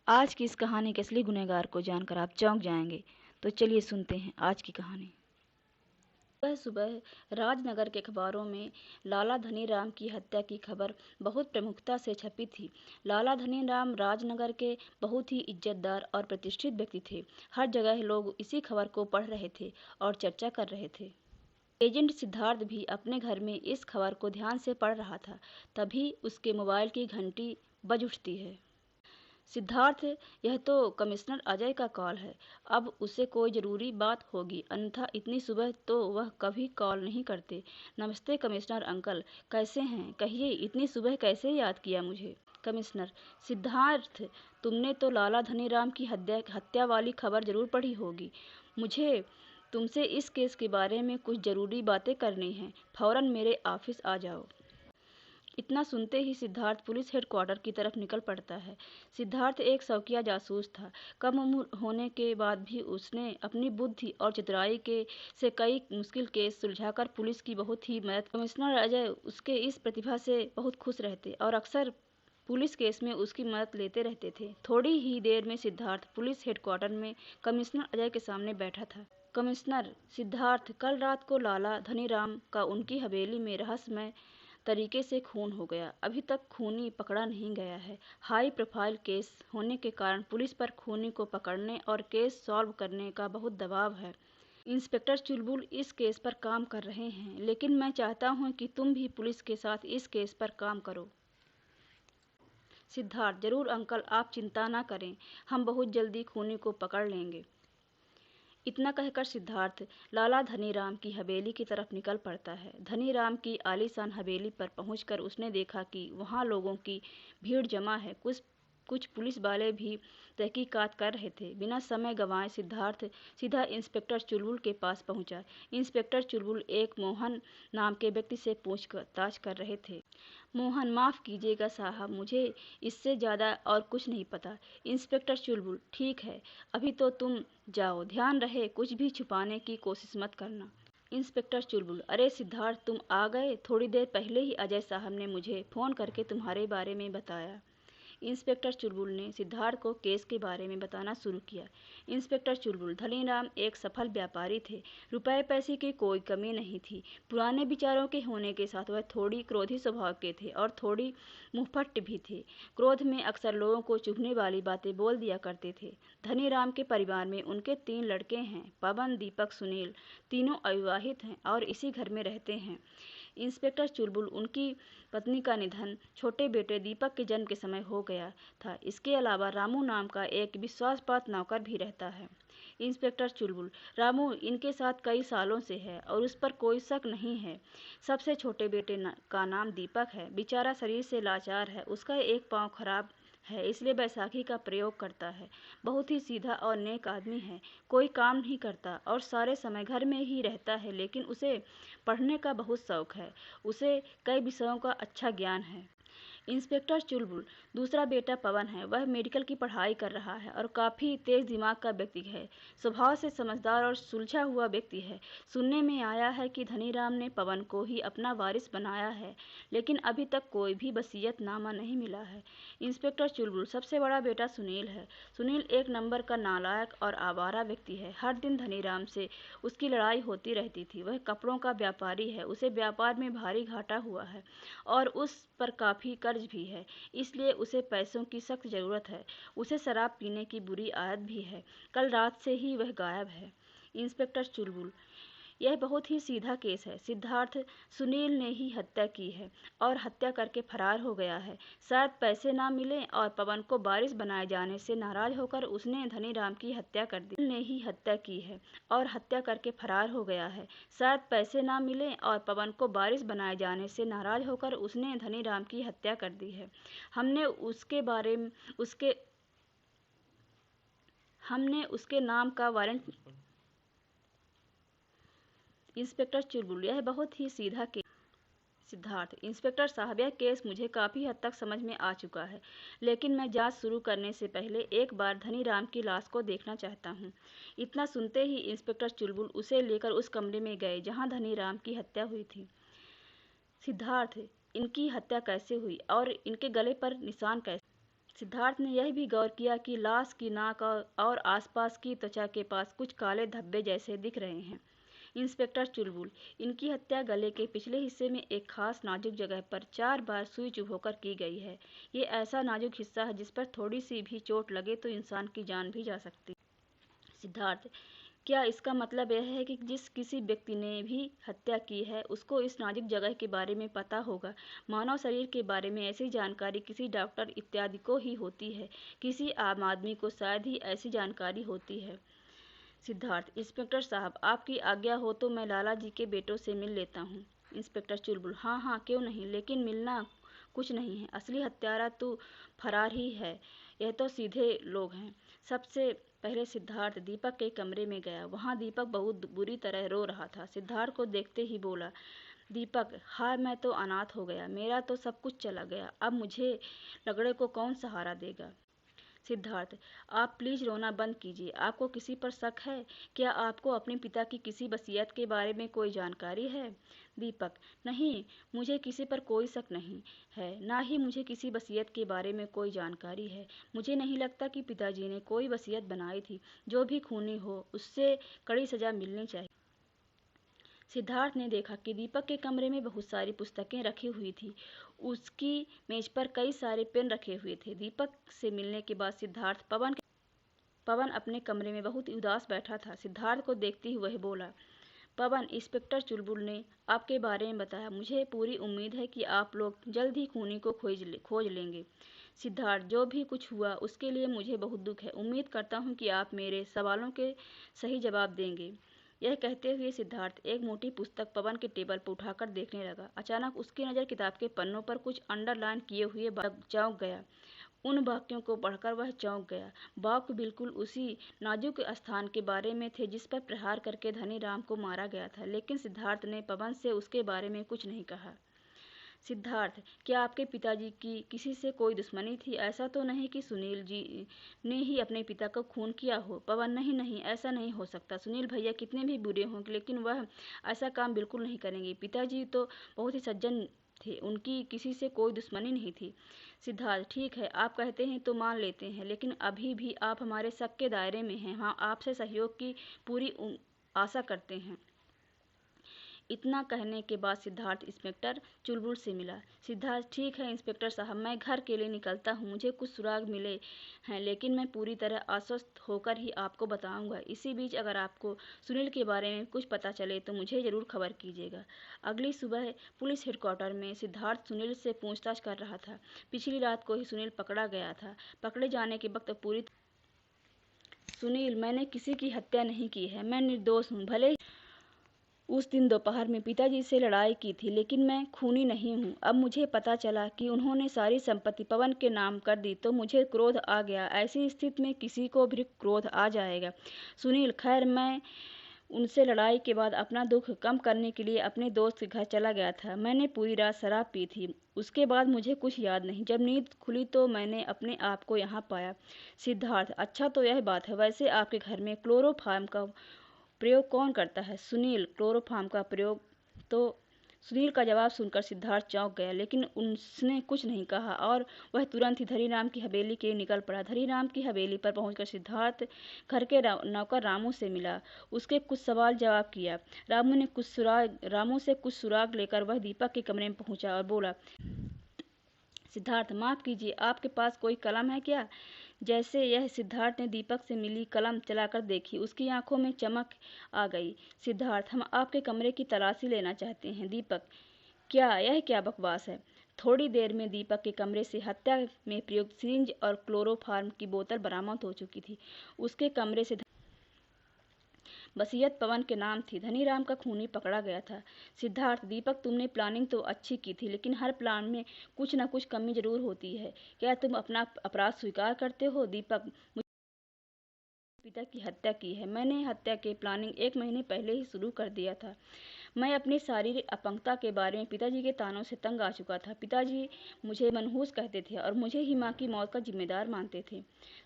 आज की इस कहानी के असली गुनहगार को जानकर आप चौंक जाएंगे। तो चलिए सुनते हैं आज की कहानी। सुबह सुबह राजनगर के अखबारों में लाला धनीराम की हत्या की खबर बहुत प्रमुखता से छपी थी। लाला धनीराम राजनगर के बहुत ही इज्जतदार और प्रतिष्ठित व्यक्ति थे। हर जगह लोग इसी खबर को पढ़ रहे थे और चर्चा कर रहे थे। एजेंट सिद्धार्थ भी अपने घर में इस खबर को ध्यान से पढ़ रहा था। तभी उसके मोबाइल की घंटी बज उठती है। सिद्धार्थ, यह तो कमिश्नर अजय का कॉल है। अब उसे कोई ज़रूरी बात होगी, अन्यथा इतनी सुबह तो वह कभी कॉल नहीं करते। नमस्ते कमिश्नर अंकल, कैसे हैं? कहिए, इतनी सुबह कैसे याद किया मुझे? कमिश्नर सिद्धार्थ, तुमने तो लाला धनीराम की हत्या वाली खबर जरूर पढ़ी होगी। मुझे तुमसे इस केस के बारे में कुछ ज़रूरी बातें करनी हैं। फौरन मेरे ऑफिस आ जाओ। इतना सुनते ही सिद्धार्थ पुलिस हेडक्वार्टर की तरफ निकल पड़ता है। सिद्धार्थ एक शौकिया जासूस था। कम उम्र होने के बाद भी उसने अपनी बुद्धि और चतुराई के से कई मुश्किल केस सुलझाकर पुलिस की बहुत ही मदद। कमिश्नर अजय उसके इस प्रतिभा से बहुत खुश रहते और अक्सर पुलिस केस में उसकी मदद लेते रहते थे। थोड़ी ही देर में सिद्धार्थ पुलिस हेडक्वार्टर में कमिश्नर अजय के सामने बैठा था। कमिश्नर सिद्धार्थ, कल रात को लाला धनीराम का उनकी हवेली में रहस्यमय तरीके से खून हो गया। अभी तक खूनी पकड़ा नहीं गया है। हाई प्रोफाइल केस होने के कारण पुलिस पर खूनी को पकड़ने और केस सॉल्व करने का बहुत दबाव है। इंस्पेक्टर चुलबुल इस केस पर काम कर रहे हैं, लेकिन मैं चाहता हूं कि तुम भी पुलिस के साथ इस केस पर काम करो। सिद्धार्थ, जरूर अंकल, आप चिंता ना करें, हम बहुत जल्दी खूनी को पकड़ लेंगे। इतना कहकर सिद्धार्थ लाला धनीराम की हवेली की तरफ निकल पड़ता है। धनीराम की आलीशान हवेली पर पहुंचकर उसने देखा कि वहां लोगों की भीड़ जमा है। कुछ पुलिस वाले भी तहकीकात कर रहे थे। बिना समय गंवाए सिद्धार्थ सीधा इंस्पेक्टर चुलबुल के पास पहुंचा। इंस्पेक्टर चुलबुल एक मोहन नाम के व्यक्ति से पूछताछ कर रहे थे। मोहन, माफ़ कीजिएगा साहब, मुझे इससे ज़्यादा और कुछ नहीं पता। इंस्पेक्टर चुलबुल, ठीक है, अभी तो तुम जाओ, ध्यान रहे कुछ भी छुपाने की कोशिश मत करना। इंस्पेक्टर चुलबुल, अरे सिद्धार्थ, तुम आ गए? थोड़ी देर पहले ही अजय साहब ने मुझे फ़ोन करके तुम्हारे बारे में बताया। इंस्पेक्टर चुलबुल ने सिद्धार्थ को केस के बारे में बताना शुरू किया। इंस्पेक्टर चुलबुल, धनीराम एक सफल व्यापारी थे। रुपए पैसे की कोई कमी नहीं थी। पुराने विचारों के होने के साथ वह थोड़ी क्रोधी स्वभाव के थे और थोड़ी मुंहफट भी थे। क्रोध में अक्सर लोगों को चुभने वाली बातें बोल दिया करते थे। धनीराम के परिवार में उनके 3 लड़के हैं, पवन, दीपक, सुनील। तीनों अविवाहित हैं और इसी घर में रहते हैं। इंस्पेक्टर चुलबुल, उनकी पत्नी का निधन छोटे बेटे दीपक के जन्म के समय हो गया था। इसके अलावा रामू नाम का एक विश्वासपात्र नौकर भी रहता है। इंस्पेक्टर चुलबुल, रामू इनके साथ कई सालों से है और उस पर कोई शक नहीं है। सबसे छोटे बेटे का नाम दीपक है। बेचारा शरीर से लाचार है। उसका एक पाँव खराब है, इसलिए बैसाखी का प्रयोग करता है। बहुत ही सीधा और नेक आदमी है। कोई काम नहीं करता और सारे समय घर में ही रहता है, लेकिन उसे पढ़ने का बहुत शौक है। उसे कई विषयों का अच्छा ज्ञान है। इंस्पेक्टर चुलबुल, दूसरा बेटा पवन है। वह मेडिकल की पढ़ाई कर रहा है और काफ़ी तेज दिमाग का व्यक्ति है। स्वभाव से समझदार और सुलझा हुआ व्यक्ति है। सुनने में आया है कि धनीराम ने पवन को ही अपना वारिस बनाया है, लेकिन अभी तक कोई भी वसीयतनामा नहीं मिला है। इंस्पेक्टर चुलबुल, सबसे बड़ा बेटा सुनील है। सुनील एक नंबर का नालायक और आवारा व्यक्ति है। हर दिन धनीराम से उसकी लड़ाई होती रहती थी। वह कपड़ों का व्यापारी है। उसे व्यापार में भारी घाटा हुआ है और उस पर काफ़ी कर्ज भी है, इसलिए उसे पैसों की सख्त ज़रूरत है। उसे शराब पीने की बुरी आदत भी है। कल रात से ही वह गायब है। इंस्पेक्टर चुलबुल, यह बहुत ही सीधा केस है सिद्धार्थ। सुनील ने ही हत्या की है और हत्या करके फरार हो गया है। शायद पैसे ना मिले और पवन को वारिस बनाए जाने से नाराज होकर उसने धनीराम की हत्या कर दी। ने ही हत्या की है और हत्या करके फरार हो गया है। शायद पैसे ना मिले और पवन को वारिस बनाए जाने से नाराज होकर उसने धनीराम की हत्या कर दी है। हमने उसके बारे में हमने उसके नाम का वारंट। इंस्पेक्टर चुलबुल, यह बहुत ही सीधा केस। सिद्धार्थ, इंस्पेक्टर साहब, यह केस मुझे काफ़ी हद तक समझ में आ चुका है, लेकिन मैं जांच शुरू करने से पहले एक बार धनीराम की लाश को देखना चाहता हूँ। इतना सुनते ही इंस्पेक्टर चुलबुल उसे लेकर उस कमरे में गए जहाँ धनीराम की हत्या हुई थी। सिद्धार्थ, इनकी हत्या कैसे हुई और इनके गले पर निशान कैसे? सिद्धार्थ ने यह भी गौर किया कि लाश की नाक और आसपास की त्वचा के पास कुछ काले धब्बे जैसे दिख रहे हैं। इंस्पेक्टर चुलबुल, इनकी हत्या गले के पिछले हिस्से में एक खास नाजुक जगह पर 4 बार सुई चुभोकर की गई है। ये ऐसा नाजुक हिस्सा है जिस पर थोड़ी सी भी चोट लगे तो इंसान की जान भी जा सकती है। सिद्धार्थ, क्या इसका मतलब यह है कि जिस किसी व्यक्ति ने भी हत्या की है उसको इस नाजुक जगह के बारे में पता होगा? मानव शरीर के बारे में ऐसी जानकारी किसी डॉक्टर इत्यादि को ही होती है, किसी आम आदमी को शायद ही ऐसी जानकारी होती है। सिद्धार्थ, इंस्पेक्टर साहब, आपकी आज्ञा हो तो मैं लाला जी के बेटों से मिल लेता हूँ। इंस्पेक्टर चुलबुल, हाँ हाँ, क्यों नहीं, लेकिन मिलना कुछ नहीं है। असली हत्यारा तो फरार ही है, यह तो सीधे लोग हैं। सबसे पहले सिद्धार्थ दीपक के कमरे में गया। वहाँ दीपक बहुत बुरी तरह रो रहा था। सिद्धार्थ को देखते ही बोला, दीपक, हाय, मैं तो अनाथ हो गया, मेरा तो सब कुछ चला गया, अब मुझे लगड़े को कौन सहारा देगा? सिद्धार्थ, आप प्लीज रोना बंद कीजिए। आपको किसी पर शक है? क्या आपको अपने पिता की किसी वसीयत के बारे में कोई जानकारी है? दीपक, नहीं, मुझे किसी पर कोई शक नहीं है, ना ही मुझे किसी वसीयत के बारे में कोई जानकारी है। मुझे नहीं लगता कि पिताजी ने कोई वसीयत बनाई थी। जो भी खूनी हो उससे कड़ी सजा मिलनी चाहिए। सिद्धार्थ ने देखा कि दीपक के कमरे में बहुत सारी पुस्तकें रखी हुई थी। उसकी मेज पर कई सारे पेन रखे हुए थे। दीपक से मिलने के बाद सिद्धार्थ पवन अपने कमरे में बहुत उदास बैठा था। सिद्धार्थ को देखते ही वह बोला, पवन, इंस्पेक्टर चुलबुल ने आपके बारे में बताया। मुझे पूरी उम्मीद है कि आप लोग जल्द ही खूनी को खोज लेंगे। सिद्धार्थ, जो भी कुछ हुआ उसके लिए मुझे बहुत दुख है। उम्मीद करता हूँ कि आप मेरे सवालों के सही जवाब देंगे। यह कहते हुए सिद्धार्थ एक मोटी पुस्तक पवन के टेबल पर उठाकर देखने लगा। अचानक उसकी नज़र किताब के पन्नों पर कुछ अंडरलाइन किए हुए चौंक गया। उन वाक्यों को पढ़कर वह चौंक गया। वाक्य बिल्कुल उसी नाजुक स्थान के बारे में थे जिस पर प्रहार करके धनीराम को मारा गया था। लेकिन सिद्धार्थ ने पवन से उसके बारे में कुछ नहीं कहा। सिद्धार्थ, क्या आपके पिताजी की किसी से कोई दुश्मनी थी? ऐसा तो नहीं कि सुनील जी ने ही अपने पिता को खून किया हो? पवन, नहीं नहीं, ऐसा नहीं हो सकता। सुनील भैया कितने भी बुरे हों लेकिन वह ऐसा काम बिल्कुल नहीं करेंगे। पिताजी तो बहुत ही सज्जन थे, उनकी किसी से कोई दुश्मनी नहीं थी। सिद्धार्थ, ठीक है, आप कहते हैं तो मान लेते हैं, लेकिन अभी भी आप हमारे शक के दायरे में हैं। हाँ, आपसे सहयोग की पूरी आशा करते हैं। इतना कहने के बाद सिद्धार्थ इंस्पेक्टर चुलबुल से मिला। सिद्धार्थ, ठीक है इंस्पेक्टर साहब, मैं घर के लिए निकलता हूँ। मुझे कुछ सुराग मिले हैं, लेकिन मैं पूरी तरह आश्वस्त होकर ही आपको बताऊंगा। इसी बीच अगर आपको सुनील के बारे में कुछ पता चले तो मुझे ज़रूर खबर कीजिएगा। अगली सुबह पुलिस हेडक्वार्टर में सिद्धार्थ सुनील से पूछताछ कर रहा था। पिछली रात को ही सुनील पकड़ा गया था। पकड़े जाने के वक्त पूरी सुनील, मैंने किसी की हत्या नहीं की है, मैं निर्दोष हूँ। भले उस दिन दोपहर में पिताजी से लड़ाई की थी, लेकिन मैं खूनी नहीं हूँ। अब मुझे पता चला कि उन्होंने सारी संपत्ति पवन के नाम कर दी तो मुझे क्रोध आ गया। ऐसी स्थिति में किसी को भी क्रोध आ जाएगा। सुनील, खैर, मैं उनसे लड़ाई के बाद अपना दुख कम करने के लिए अपने दोस्त के घर चला गया था। मैंने पूरी रात शराब पी थी। उसके बाद मुझे कुछ याद नहीं। जब नींद खुली तो मैंने अपने आप को यहाँ पाया। सिद्धार्थ, अच्छा तो यह बात है। वैसे आपके घर में क्लोरोफार्म का प्रयोग कौन करता है? सुनील, क्लोरोफार्म का प्रयोग तो सुनील का जवाब सुनकर सिद्धार्थ चौंक गया, लेकिन उसने कुछ नहीं कहा और वह तुरंत ही धनीराम की हवेली के लिए निकल पड़ा। धनीराम की हवेली पर पहुंचकर सिद्धार्थ घर के नौकर रामू से मिला। उसके कुछ सवाल जवाब किया। रामू से कुछ सुराग लेकर वह दीपक के कमरे में पहुंचा और बोला, सिद्धार्थ, माफ कीजिए, आपके पास कोई कलम है क्या? जैसे यह सिद्धार्थ ने दीपक से मिली कलम चलाकर देखी, उसकी आंखों में चमक आ गई। सिद्धार्थ, हम आपके कमरे की तलाशी लेना चाहते हैं। दीपक, यह क्या बकवास है? थोड़ी देर में दीपक के कमरे से हत्या में प्रयुक्त सिरिंज और क्लोरोफार्म की बोतल बरामद हो चुकी थी। उसके कमरे से वसीयत पवन के नाम थी। धनीराम का खूनी पकड़ा गया था। सिद्धार्थ, दीपक, तुमने प्लानिंग तो अच्छी की थी, लेकिन हर प्लान में कुछ न कुछ कमी जरूर होती है। क्या तुम अपना अपराध स्वीकार करते हो? दीपक, मुझे पिता की हत्या की है। मैंने हत्या के प्लानिंग 1 महीने पहले ही शुरू कर दिया था। मैं अपनी शारीरिक अपंगता के बारे में पिताजी के तानों से तंग आ चुका था। पिताजी मुझे मनहूस कहते थे और मुझे ही माँ की मौत का जिम्मेदार मानते थे।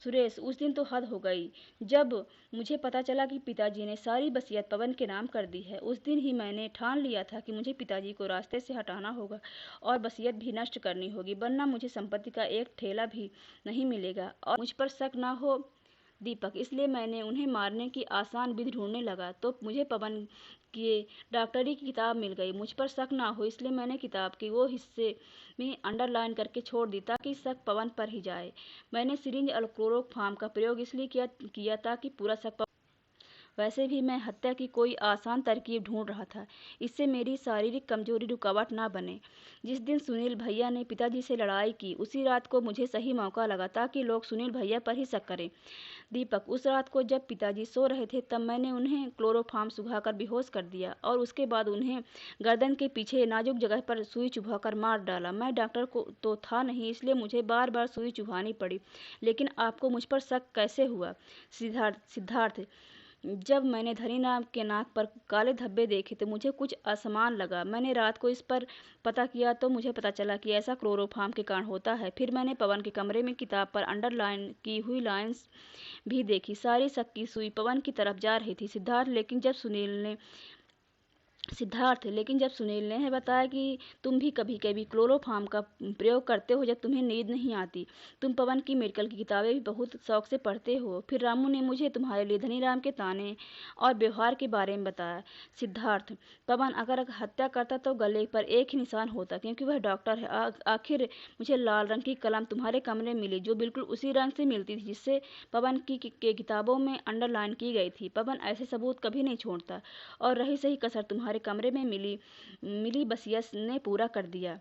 सुरेश, उस दिन तो हद हो गई जब मुझे पता चला कि पिताजी ने सारी वसीयत पवन के नाम कर दी है। उस दिन ही मैंने ठान लिया था कि मुझे पिताजी को रास्ते से हटाना होगा और वसीयत भी नष्ट करनी होगी, वरना मुझे संपत्ति का एक ठेला भी नहीं मिलेगा और मुझ पर शक न हो दीपक, इसलिए मैंने उन्हें मारने की आसान विधि ढूंढने लगा तो मुझे पवन की डॉक्टरी की किताब मिल गई। मुझ पर शक ना हो इसलिए मैंने किताब के वो हिस्से में अंडरलाइन करके छोड़ दी ताकि शक पवन पर ही जाए। मैंने सिरिंज और क्लोरोफॉर्म का प्रयोग इसलिए किया ताकि पूरा शक। वैसे भी मैं हत्या की कोई आसान तरकीब ढूंढ रहा था, इससे मेरी शारीरिक कमजोरी रुकावट ना बने। जिस दिन सुनील भैया ने पिताजी से लड़ाई की उसी रात को मुझे सही मौका लगा ताकि लोग सुनील भैया पर ही शक करें। दीपक, उस रात को जब पिताजी सो रहे थे तब मैंने उन्हें क्लोरोफॉर्म सुखाकर बेहोश कर दिया और उसके बाद उन्हें गर्दन के पीछे नाजुक जगह पर सुई चुभाकर मार डाला। मैं डॉक्टर को तो था नहीं इसलिए मुझे बार बार सुई चुभानी पड़ी। लेकिन आपको मुझ पर शक कैसे हुआ? सिद्धार्थ, जब मैंने धनीराम के नाक पर काले धब्बे देखे तो मुझे कुछ असमान लगा। मैंने रात को इस पर पता किया तो मुझे पता चला कि ऐसा क्लोरोफॉर्म के कारण होता है। फिर मैंने पवन के कमरे में किताब पर अंडरलाइन की हुई लाइंस भी देखी। सारी शक की सुई पवन की तरफ जा रही थी। लेकिन जब सुनील ने बताया कि तुम भी कभी कभी क्लोरोफॉर्म का प्रयोग करते हो जब तुम्हें नींद नहीं आती, तुम पवन की मेडिकल की किताबें भी बहुत शौक से पढ़ते हो, फिर रामू ने मुझे तुम्हारे लिए धनीराम के ताने और व्यवहार के बारे में बताया। सिद्धार्थ, पवन अगर हत्या करता तो गले पर एक ही निशान होता क्योंकि वह डॉक्टर है। आखिर मुझे लाल रंग की कलम तुम्हारे कमरे में मिली जो बिल्कुल उसी रंग से मिलती थी जिससे पवन की किताबों में अंडरलाइन की गई थी। पवन ऐसे सबूत कभी नहीं छोड़ता। और रही सही कसर तुम्हारे कमरे में मिली वसीयत ने पूरा कर दिया।